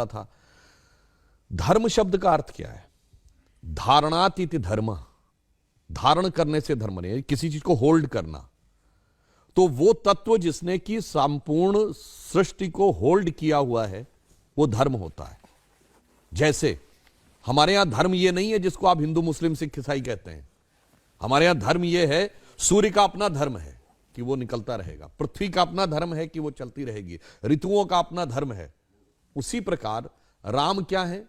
था। धर्म शब्द का अर्थ क्या है? धारणातीति धर्म, धारण करने से धर्म नहीं, किसी चीज को होल्ड करना। तो वो तत्व जिसने की संपूर्ण सृष्टि को होल्ड किया हुआ है वो धर्म होता है। जैसे हमारे यहां धर्म ये नहीं है जिसको आप हिंदू मुस्लिम सिख ईसाई कहते हैं। हमारे यहां धर्म ये है, सूर्य का अपना धर्म है कि वो निकलता रहेगा, पृथ्वी का अपना धर्म है कि वो चलती रहेगी, ऋतुओं का अपना धर्म है। उसी प्रकार राम क्या है?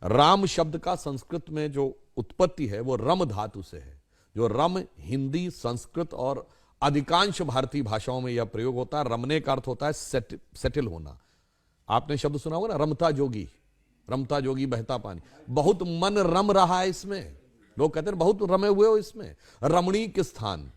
राम शब्द का संस्कृत में जो उत्पत्ति है वो रम धातु से है। जो रम हिंदी, संस्कृत और अधिकांश भारतीय भाषाओं में यह प्रयोग होता है। रमने का अर्थ होता है सेटल होना। आपने शब्द सुना होगा ना, रमता जोगी, रमता जोगी बहता पानी। बहुत मन रम रहा है इसमें, लोग कहते हैं बहुत रमे हुए हो इसमें। रमणीक स्थान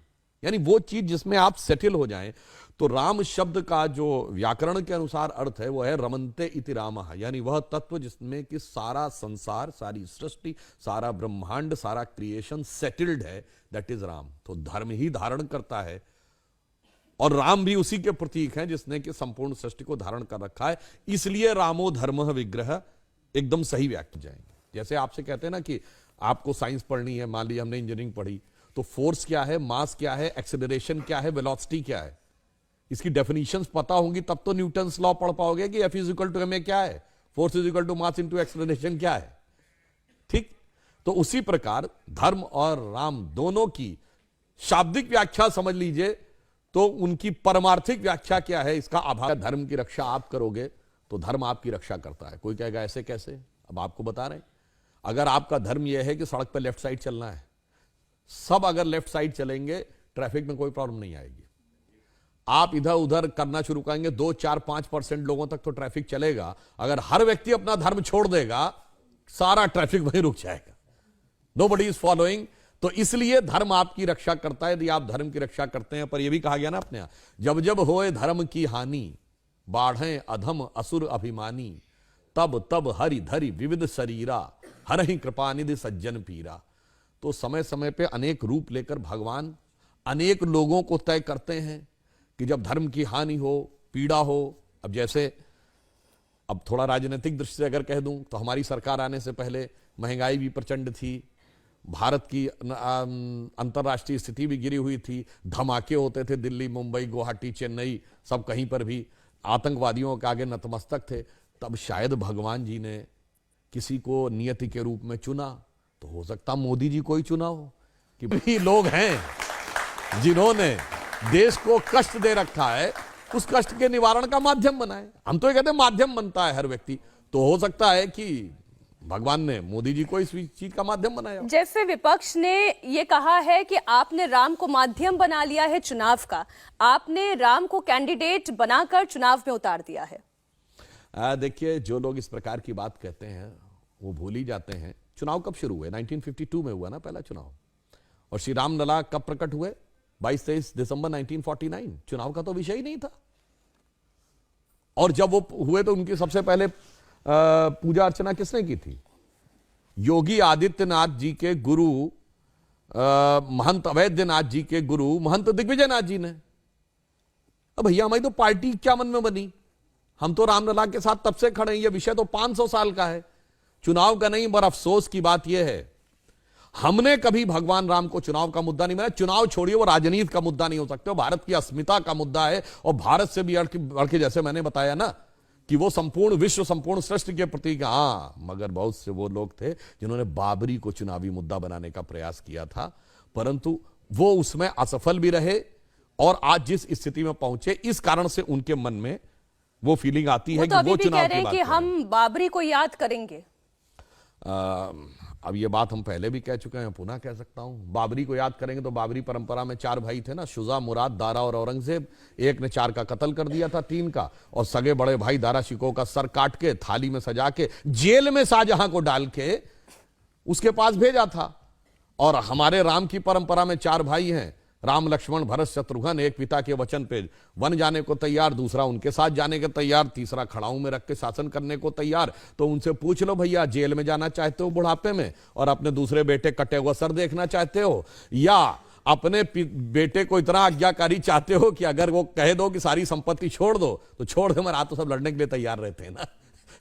यानी वो चीज जिसमें आप सेटल हो जाएं। तो राम शब्द का जो व्याकरण के अनुसार अर्थ है वो है रमन्ते इति रामः, यानी वह तत्व जिसमें कि सारा संसार, सारी सृष्टि, सारा ब्रह्मांड, सारा क्रिएशन सेटल्ड है, दैट इज राम। तो धर्म ही धारण करता है और राम भी उसी के प्रतीक हैं जिसने कि संपूर्ण सृष्टि को धारण कर रखा है। इसलिए रामो धर्मः विग्रह एकदम सही व्याख्या जाएंगे। जैसे आपसे कहते हैं ना कि आपको साइंस पढ़नी है, मान लीजिए हमने इंजीनियरिंग पढ़ी, तो फोर्स क्या है, मास क्या है, एक्सेलरेशन क्या है, वेलोसिटी क्या है, इसकी डेफिनेशंस पता होंगी तब तो न्यूटन्स लॉ पढ़ पाओगे कि F is equal to ma क्या है, force is equal to mass into acceleration क्या है। ठीक, तो उसी प्रकार धर्म और राम दोनों की शाब्दिक व्याख्या समझ लीजिए तो उनकी परमार्थिक व्याख्या क्या है इसका आभार। धर्म की रक्षा आप करोगे तो धर्म आपकी रक्षा करता है। कोई कहेगा ऐसे कैसे? अब आपको बता रहे हैं, अगर आपका धर्म यह है कि सड़क पर लेफ्ट साइड चलना है, सब अगर लेफ्ट साइड चलेंगे ट्रैफिक में कोई प्रॉब्लम नहीं आएगी। आप इधर उधर करना शुरू करेंगे, 2, 4, 5% लोगों तक तो ट्रैफिक चलेगा। अगर हर व्यक्ति अपना धर्म छोड़ देगा सारा ट्रैफिक वहीं रुक जाएगा, नोबडी इज फॉलोइंग। तो इसलिए धर्म आपकी रक्षा करता है यदि आप धर्म की रक्षा करते हैं। पर यह भी कहा गया ना अपने यहां, जब जब होए धर्म की हानि, बाढ़े अधम असुर अभिमानी, तब तब हरि धरि विविध शरीरा, हर ही कृपानिधि सज्जन पीरा। तो समय समय पे अनेक रूप लेकर भगवान अनेक लोगों को तय करते हैं कि जब धर्म की हानि हो, पीड़ा हो। अब जैसे अब थोड़ा राजनीतिक दृष्टि से अगर कह दूं तो हमारी सरकार आने से पहले महंगाई भी प्रचंड थी, भारत की अंतर्राष्ट्रीय स्थिति भी गिरी हुई थी, धमाके होते थे दिल्ली, मुंबई, गुवाहाटी, चेन्नई, सब कहीं पर भी आतंकवादियों के आगे नतमस्तक थे। तब शायद भगवान जी ने किसी को नियति के रूप में चुना। तो हो सकता मोदी जी को ही चुना हो कि भी लोग हैं जिन्होंने देश को कष्ट दे रखा है, उस कष्ट के निवारण का माध्यम बनाए। हम तो ये कहते हैं माध्यम बनता है हर व्यक्ति, तो हो सकता है कि भगवान ने मोदी जी को इस चीज का माध्यम बनाया। जैसे विपक्ष ने ये कहा है कि आपने राम को माध्यम बना लिया है चुनाव का, आपने राम को कैंडिडेट बनाकर चुनाव में उतार दिया है। देखिए, जो लोग इस प्रकार की बात कहते हैं वो भूल ही जाते हैं चुनाव कब शुरू हुए। 1952 में हुआ ना पहला चुनाव। और श्री राम लला कब प्रकट हुए? 22-23 दिसंबर 1949। चुनाव का तो विषय ही नहीं था। और जब वो हुए तो उनकी सबसे पहले पूजा अर्चना किसने की थी? योगी आदित्यनाथ जी के गुरु, महंत अवैधनाथ जी के गुरु महंत दिग्विजयनाथ जी ने। अब भैया हमारी तो पार्टी क्या मन में बनी, हम तो रामलला के साथ तब से खड़े हैं। यह विषय तो 500 साल का है, चुनाव का नहीं। पर अफसोस की बात यह है हमने कभी भगवान राम को चुनाव का मुद्दा नहीं बनाया। चुनाव छोड़िए, वो राजनीति का मुद्दा नहीं हो सकते, वो भारत की अस्मिता का मुद्दा है। और भारत से भी बढ़ के, जैसे मैंने बताया ना कि वो संपूर्ण विश्व, संपूर्ण सृष्टि के प्रतीक। हाँ, मगर बहुत से वो लोग थे जिन्होंने बाबरी को चुनावी मुद्दा बनाने का प्रयास किया था, परंतु वो उसमें असफल भी रहे। और आज जिस स्थिति में पहुंचे, इस कारण से उनके मन में वो फीलिंग आती है कि वो चुनाव की बात हम बाबरी को याद करेंगे। अब ये बात हम पहले भी कह चुके हैं, पुनः कह सकता हूं। बाबरी को याद करेंगे तो बाबरी परंपरा में 4 भाई थे ना, शुजा, मुराद, दारा और औरंगजेब। एक ने 4 का कत्ल कर दिया था, 3 का, और सगे बड़े भाई दारा शिकोह का सर काट के थाली में सजा के जेल में शाहजहां को डाल के उसके पास भेजा था। और हमारे राम की परंपरा में 4 भाई हैं, राम, लक्ष्मण, भरत, शत्रुघ्न। एक पिता के वचन पे वन जाने को तैयार, दूसरा उनके साथ जाने के तैयार, तीसरा खड़ाऊ में रख के शासन करने को तैयार। तो उनसे पूछ लो भैया, जेल में जाना चाहते हो बुढ़ापे में और अपने दूसरे बेटे कटे हुआ सर देखना चाहते हो, या अपने बेटे को इतना आज्ञाकारी चाहते हो कि अगर वो कह दो कि सारी संपत्ति छोड़ दो तो छोड़ दो, मगर आप तो सब लड़ने के लिए तैयार रहते हैं ना।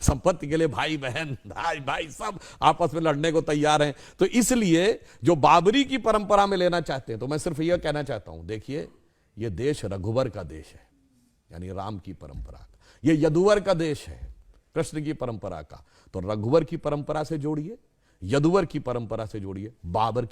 संपत्ति के लिए भाई बहन भाई भाई सब आपस में लड़ने को तैयार हैं। तो इसलिए जो बाबरी की परंपरा में लेना चाहते हैं, तो मैं सिर्फ यह कहना चाहता हूं, देखिए यह देश रघुवर का देश है, यानी राम की परंपरा का। यह यदुवर का देश है, कृष्ण की परंपरा का। तो रघुवर की परंपरा से जोड़िए, यदुवर की परंपरा से जोड़िए, बाबर की